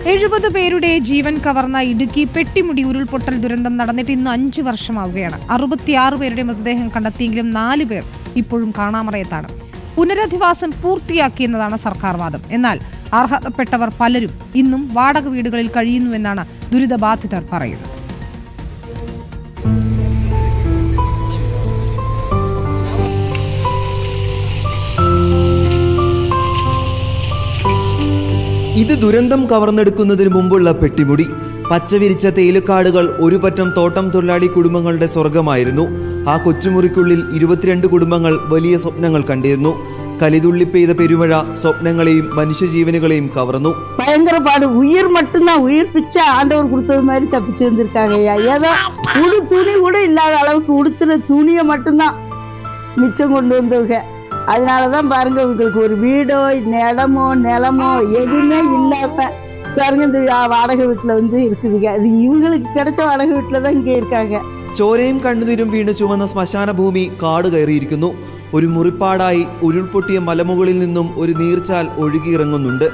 70 പേരുടെ ജീവൻ കവർന്ന ഇടുക്കി പെട്ടിമുടി ഉരുൾപൊട്ടൽ ദുരന്തം നടന്നിട്ട് ഇന്ന് 5 വർഷമാവുകയാണ്. 66 പേരുടെ മൃതദേഹം കണ്ടെത്തിയെങ്കിലും 4 പേർ ഇപ്പോഴും കാണാമറയത്താണ്. പുനരധിവാസം പൂർത്തിയാക്കിയെന്നതാണ് സർക്കാർ വാദം. എന്നാൽ അർഹതപ്പെട്ടവർ പലരും ഇന്നും വാടക വീടുകളിൽ കഴിയുന്നുവെന്നാണ് ദുരിതബാധിതർ പറയുന്നത്. ഇത് ദുരന്തം കവർന്നെടുക്കുന്നതിന് മുമ്പുള്ള പെട്ടിമുടി. പച്ചവിരിച്ച തേയിലക്കാടുകൾ ഒരു പറ്റം തോട്ടം തൊഴിലാളി കുടുംബങ്ങളുടെ സ്വർഗമായിരുന്നു. ആ കൊച്ചുമുറിക്കുള്ളിൽ 22 കുടുംബങ്ങൾ വലിയ സ്വപ്നങ്ങൾ കണ്ടിരുന്നു. കലിതുള്ളി പെയ്ത പെരുമഴ സ്വപ്നങ്ങളെയും മനുഷ്യജീവനുകളെയും കവർന്നു. பயங்கர பாடு. உயிர் மட்டும்தான், உயிர் பிச்சை ஆண்டவர் கொடுத்தது மாதிரி தப்பிச்சு வந்திருக்காங்க. ஏதோ உடு துணி கூட இல்லாத அளவுக்கு உடுத்துற துணியை மட்டும்தான் மிச்சம் கொண்டு வந்தவங்க. அதனாலதான் பாருங்க, உங்களுக்கு ஒரு வீடோ நிலமோ எதுவுமே இல்லாம பாருங்க இந்த வாடகை வீட்டுல இருக்குதுங்க. அது இவங்களுக்கு கிடைச்ச வாடகை வீட்டுலதான் இங்க இருக்காங்க. ചോരയും കണ്ണുനീരും വീണ് ചുവന്ന ശ്മശാന ഭൂമി കാട് കയറിയിരിക്കുന്നു. ഒരു മുറിപ്പാടായി ഉരുൾപൊട്ടിയ മലമുകളിൽ നിന്നും ഒരു നീർച്ചാൽ ഒഴുകിയിറങ്ങുന്നുണ്ട്.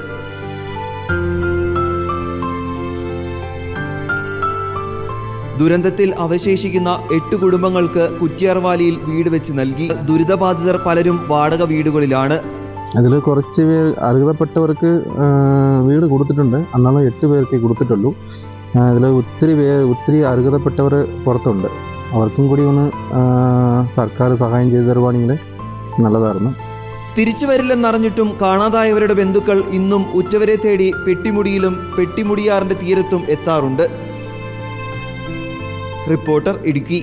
ദുരന്തത്തിൽ അവശേഷിക്കുന്ന 8 കുടുംബങ്ങൾക്ക് കുറ്റിയാർവാലിയിൽ വീട് വെച്ച് നൽകി. ദുരിതബാധിതർ പലരും വാടക വീടുകളിലാണ്. അതിൽ കുറച്ച് പേർ അർഹതപ്പെട്ടവർക്ക് വീട് കൊടുത്തിട്ടുണ്ട്. എന്നാലും 8 പേർക്ക് കൊടുത്തിട്ടുള്ളൂ. അതിൽ ഒത്തിരി അർഹതപ്പെട്ടവർ പുറത്തുണ്ട്. അവർക്കും കൂടി ഒന്ന് സർക്കാർ സഹായം ചെയ്തു തരുവാണെങ്കിൽ നല്ലതായിരുന്നു. തിരിച്ചു വരില്ലെന്നറിഞ്ഞിട്ടും കാണാതായവരുടെ ബന്ധുക്കൾ ഇന്നും ഉറ്റവരെ തേടി പെട്ടിമുടിയിലും പെട്ടിമുടിയാറിന്റെ തീരത്തും എത്താറുണ്ട്. റിപ്പോർട്ടർ ഇടുക്കി.